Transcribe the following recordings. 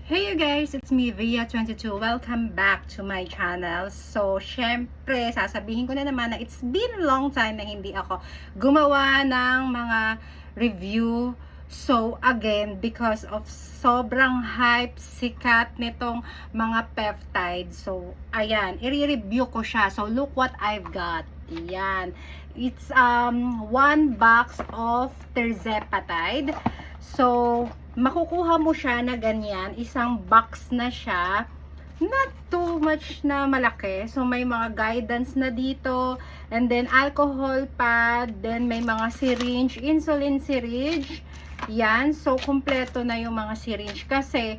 Hey you guys, it's me Via22. Welcome back to my channel. So, syempre, sasabihin ko na naman na it's been a long time na hindi ako gumawa ng mga review. So, again, because of sobrang hype, sikat nitong mga peptides. So, ayan, i-review ko siya. So, look what I've got. Ayan. It's one box of tirzepatide. So, makukuha mo siya na ganyan, isang box na siya, not too much na malaki. So, may mga guidance na dito, and then alcohol pad, then may mga syringe, insulin syringe, yan. So, kumpleto na yung mga syringe kasi,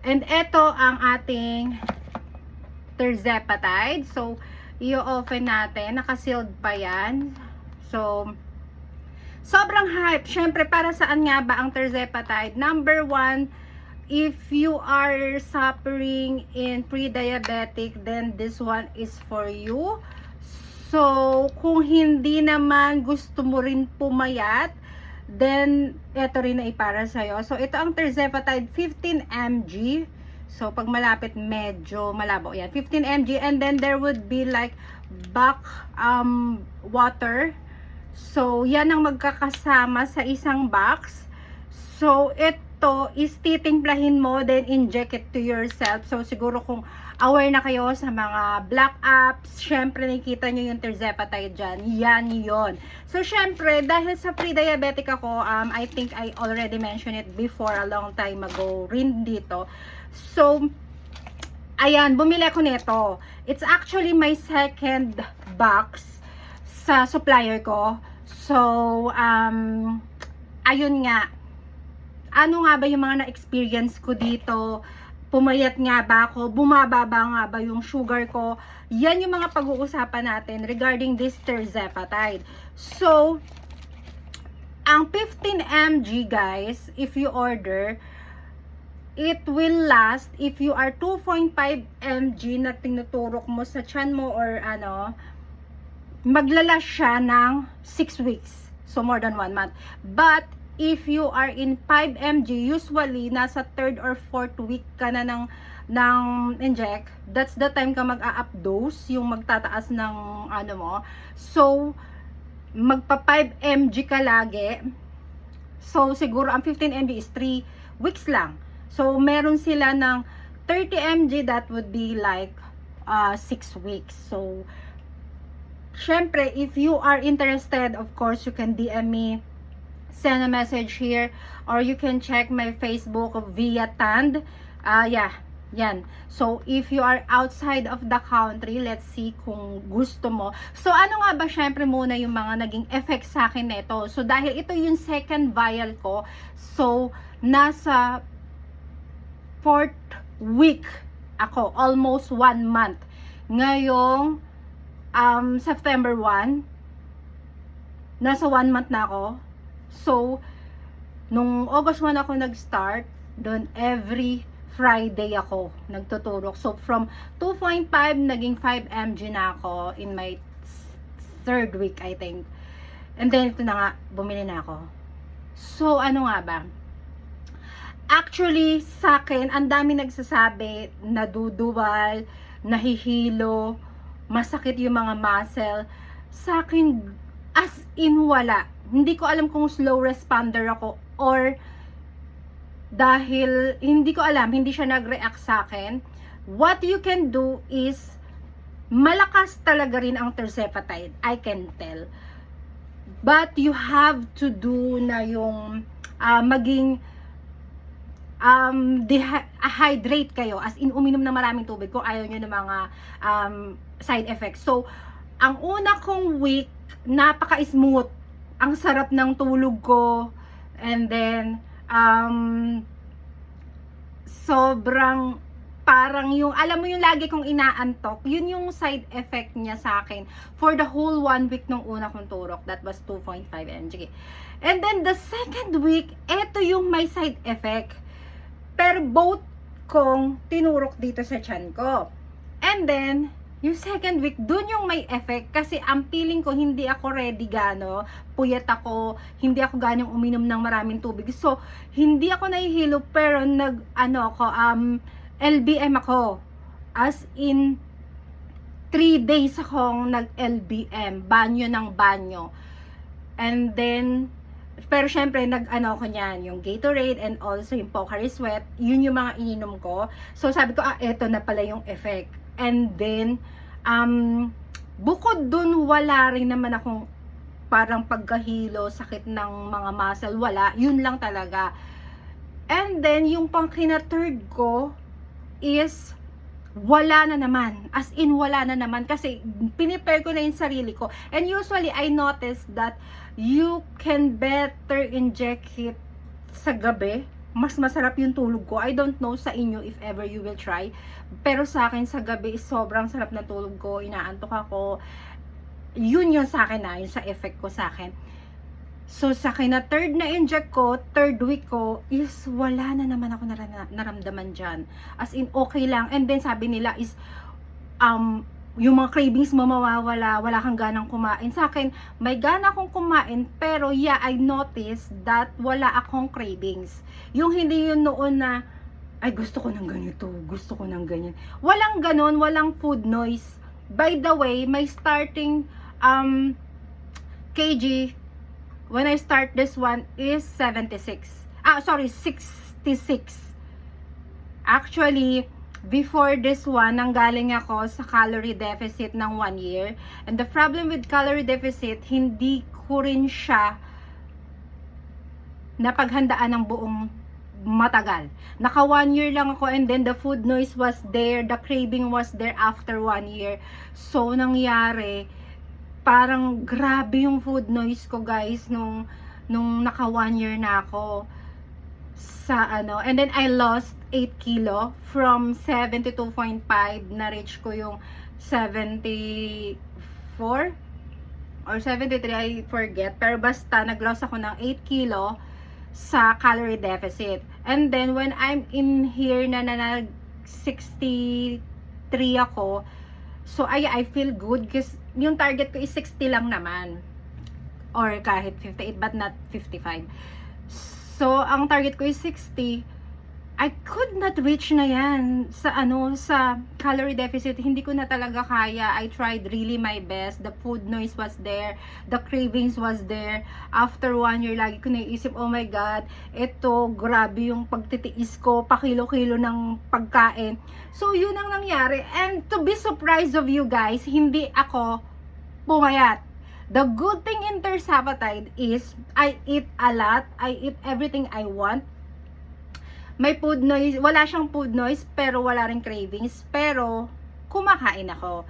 and eto ang ating tirzepatide. So, i-open natin, nakasealed pa yan. So, sobrang hype. Syempre, para saan nga ba ang tirzepatide? Number one, if you are suffering in pre-diabetic, then this one is for you. So, kung hindi naman gusto mo rin pumayat, then ito rin ay para sa'yo. So, ito ang tirzepatide 15 mg. So, pag malapit, medyo malabo. Yan, 15 mg. And then, there would be like back water. So, yan ang magkakasama sa isang box. So, ito is titimplahin mo, then inject it to yourself. So, siguro kung aware na kayo sa mga black apps, syempre nakikita nyo yung tirzepatide dyan. Yan yon. So, syempre, dahil sa pre-diabetic ako, I think I already mentioned it before a long time ago rin dito. So, ayan, bumili ako nito. It's actually my second box sa supplier ko. So, ayun nga. Ano nga ba yung mga na-experience ko dito? Pumayat nga ba ako? Bumababa nga ba yung sugar ko? Yan yung mga pag-uusapan natin regarding this tirzepatide. So, ang 15 mg guys, if you order, it will last if you are 2.5 mg na tinuturok mo sa tiyan mo or ano, maglalas siya ng 6 weeks. So, more than 1 month. But, if you are in 5 mg, usually, nasa 3rd or 4th week ka na ng inject, that's the time ka mag-a-up dose, yung magtataas ng ano mo. So, magpa 5 mg ka lagi. So, siguro, ang 15 mg is 3 weeks lang. So, meron sila ng 30 mg, that would be like 6 weeks. So, syempre, if you are interested, of course, you can DM me, send a message here, or you can check my Facebook of Viatand. Yeah, yan. So, if you are outside of the country, let's see kung gusto mo. So, ano nga ba, syempre muna yung mga naging effect sa akin nito. So, dahil ito yung second vial ko, so, nasa 4th week ako, almost 1 month. Ngayong September 1, nasa 1 month na ako. So, nung August 1 ako nag-start, doon every Friday ako nagtuturok. So, from 2.5 naging 5 mg na ako in my 3rd week, I think. And then, ito na nga, bumili na ako. So, ano nga ba? Actually, sa akin, ang dami nagsasabi, naduduwal, nahihilo, masakit yung mga muscle. Sa akin, as in wala. Hindi ko alam kung slow responder ako or dahil hindi ko alam, hindi siya nag-react sa akin. What you can do is malakas talaga rin ang tirzepatide, I can tell. But you have to do na yung maging hydrate kayo, as in uminom ng maraming tubig kung ayaw nyo ng mga side effects. So, ang una kong week, napaka-smooth. Ang sarap ng tulog ko. And then, sobrang parang yung, alam mo yung lagi kong inaantok, yun yung side effect niya sa akin. For the whole 1 week nung una kong turok, that was 2.5 mg. And then, the second week, eto yung may side effect. Pero both kong tinurok dito sa tiyan ko. And then, Yung second week, dun yung may effect. Kasi ang feeling ko, hindi ako ready gano. Puyat ako, hindi ako ganong uminom ng maraming tubig. So, hindi ako nahihilo, pero LBM ako. As in, 3 days akong nag-LBM. Banyo ng banyo. And then, pero syempre, ko niyan, yung Gatorade and also yung Pocari Sweat, yun yung mga ininom ko. So, sabi ko, eto na pala yung effect. And then, bukod dun, wala rin naman akong parang pagkahilo, sakit ng mga muscle, wala. Yun lang talaga. And then, yung pang kina-third ko is, wala na naman. As in, wala na naman. Kasi, pinipare ko na yung sarili ko. And usually, I noticed that you can better inject it sa gabi. Mas masarap yung tulog ko. I don't know sa inyo if ever you will try. Pero sa akin, sa gabi, sobrang sarap na tulog ko. Inaantok ako. Yun sa akin yun sa effect ko sa akin. So, sa akin na third na inject ko, third week ko, is wala na naman ako naramdaman dyan. As in, okay lang. And then, sabi nila is, yung mga cravings mo mawawala, wala kang ganang kumain. Sa akin, may gana akong kumain, pero yeah, I noticed that wala akong cravings. Yung hindi yun noon na, ay gusto ko ng ganito, gusto ko ng ganyan. Walang ganon, walang food noise. By the way, my starting kg, when I start this one, is 66. Actually, before this one, nanggaling ako sa calorie deficit ng 1 year. And the problem with calorie deficit, hindi ko rin siya napaghandaan ng buong matagal. Naka 1 year lang ako, and then the food noise was there, the craving was there after 1 year. So, nangyari, parang grabe yung food noise ko, guys, nung naka 1 year na ako sa and then I lost 8 kilo from 72.5, na-reach ko yung 74 or 73, I forget, pero basta nag-loss ako ng 8 kilo sa calorie deficit. And then when I'm in here na 63 ako, so I feel good kasi yung target ko is 60 lang naman, or kahit 58 but not 55. So, ang target ko is 60. I could not reach na yan sa calorie deficit. Hindi ko na talaga kaya. I tried really my best. The food noise was there. The cravings was there. After 1 year, lagi ko naiisip, oh my God, ito, grabe yung pagtitiis ko, pakilo-kilo ng pagkain. So, yun ang nangyari. And to be surprised of you guys, hindi ako pumayat. The good thing in Terzepatide is, I eat a lot. I eat everything I want. May food noise, wala siyang food noise, pero wala rin cravings, pero kumakain ako.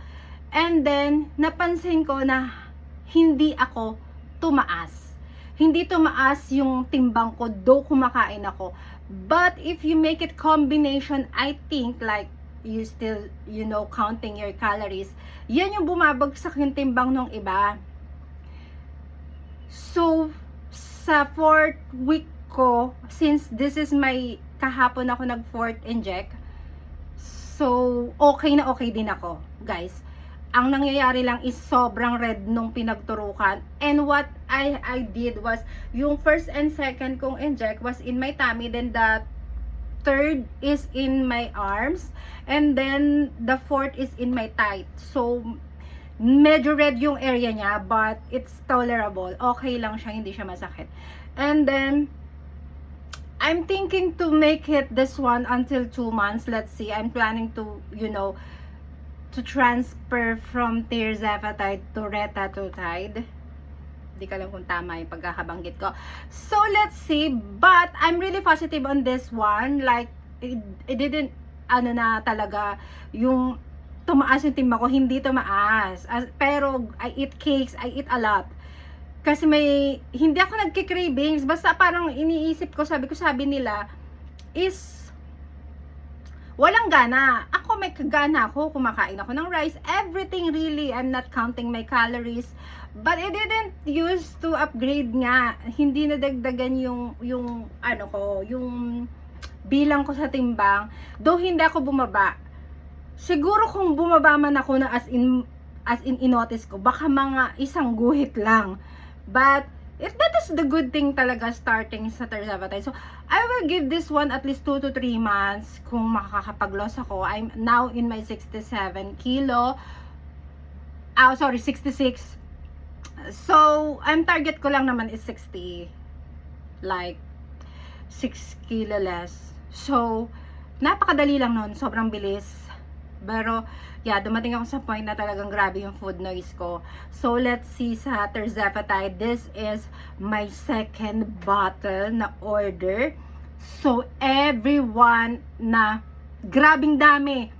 And then, napansin ko na hindi ako tumaas. Hindi tumaas yung timbang ko, though kumakain ako. But if you make it combination, I think like you still, counting your calories, yan yung bumabagsak yung timbang ng iba. So, sa 4th week ko, since this is my kahapon ako nag 4th inject, so okay na okay din ako, guys. Ang nangyayari lang is sobrang red nung pinagturukan. And what I did was, yung first and second kong inject was in my tummy, then the third is in my arms, and then the fourth is in my thigh. So, medyo red yung area niya, but it's tolerable. Okay lang siya, hindi siya masakit. And then, I'm thinking to make it this one until 2 months. Let's see. I'm planning to, to transfer from Terzepatide to Retatrutide. Hindi ka lang kung tama yung pagkakabanggit ko. So, let's see. But, I'm really positive on this one. Like, it didn't, na talaga, yung tumaas yung timba ko, hindi tumaas. Pero, I eat cakes, I eat a lot. Kasi hindi ako nagki-cravings, basta parang iniisip ko, sabi nila, is, walang gana. Ako may kagana ako, kumakain ako ng rice, everything really, I'm not counting my calories. But it didn't use to upgrade nga. Hindi nadagdagan yung bilang ko sa timbang. Though hindi ako bumaba. siguro kung bumaba man ako na as in inotice ko, baka mga isang guhit lang. But that is the good thing talaga starting sa Tirzepatide. So I will give this one at least 2 to 3 months kung makakapag-loss ako. I'm now in my 67 kilo. Sorry, 66. So, ang target ko lang naman is 60. Like, 6 kilo less. So, napakadali lang nun. Sobrang bilis. Pero, yeah, dumating ako sa point na talagang grabe yung food noise ko. So, let's see sa Tirzepatide. This is my second bottle na order. So, everyone na grabing dami.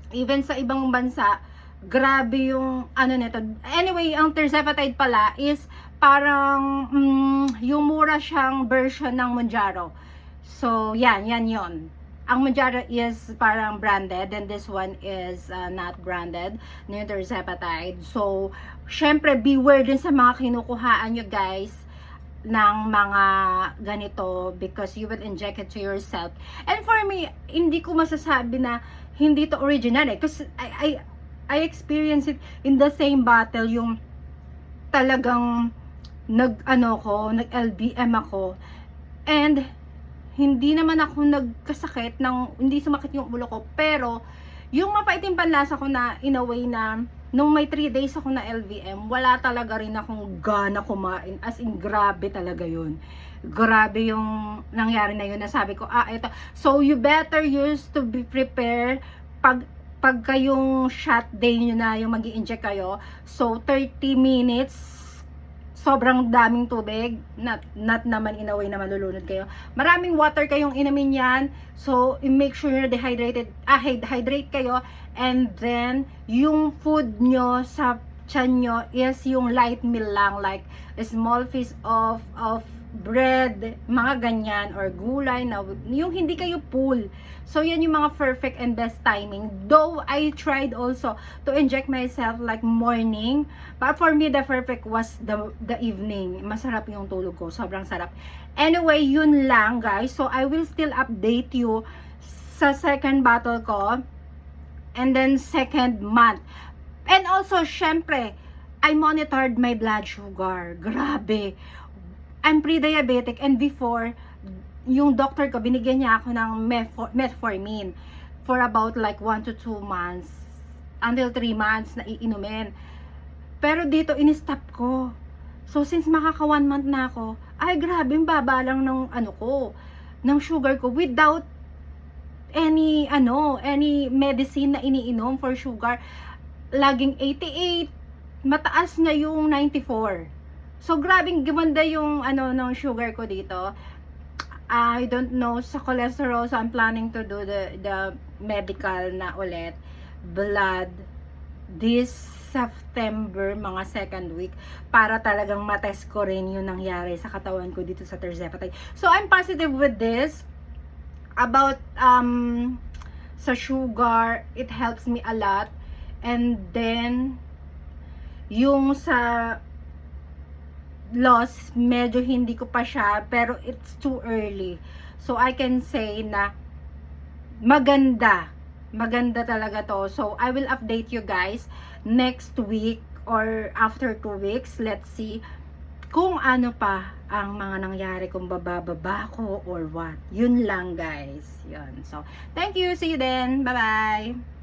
Even sa ibang bansa, grabe yung ano nito. Anyway, ang Tirzepatide pala is parang yung mura siyang version ng Mounjaro. So, yan yon. Ang Mounjaro is parang branded and this one is not branded, na yung Tirzepatide. So, syempre, beware din sa mga kinukuhaan nyo guys ng mga ganito because you will inject it to yourself. And for me, hindi ko masasabi na hindi to original eh. Kasi I experienced it in the same bottle, yung talagang nag-LBM ako. And hindi naman ako nagkasakit hindi sumakit yung ulo ko, pero yung mapaitim panlasa ko na in a way na nung may 3 days ako na LVM, wala talaga rin akong gana kumain, as in grabe talaga yun. Grabe yung nangyari na yun na sabi ko, ito. So you better use to be prepared pag kayong shot day nyo na yung mag-i-inject kayo. So 30 minutes, sobrang daming tubig, not naman in a way na malulunod kayo. Maraming water kayong inamin yan. So make sure na hydrate kayo. And then yung food nyo sa tiyan nyo is yung light meal lang, like a small piece of bread, mga ganyan, or gulay na yung hindi kayo full. So yan yung mga perfect and best timing. Though I tried also to inject myself like morning, but for me the perfect was the evening. Masarap yung tulog ko, sobrang sarap. Anyway, yun lang guys. So I will still update you sa second bottle ko and then second month. And also syempre, I monitored my blood sugar. Grabe. I'm pre-diabetic and before, yung doctor ko, binigyan niya ako ng metformin for about like 1 to 2 months until 3 months na iinumin. Pero dito, in-stop ko. So, since makaka 1 month na ako, ay grabe, baba lang ng ng sugar ko without any medicine na iniinom for sugar. Laging 88, mataas na yung 94. So, grabing gumanda yung ng sugar ko dito. I don't know sa cholesterol, so I'm planning to do the medical na ulit. Blood this September, mga second week, para talagang matest ko rin yung nangyari sa katawan ko dito sa Tirzepatide. So, I'm positive with this. About sa sugar, it helps me a lot. And then, yung sa loss, medyo hindi ko pa siya, pero it's too early. So I can say na maganda talaga to. So I will update you guys next week or after 2 weeks. Let's see kung ano pa ang mga nangyari, kung bababa ko or what. Yun lang guys. Yun. So thank you, see you then, bye bye.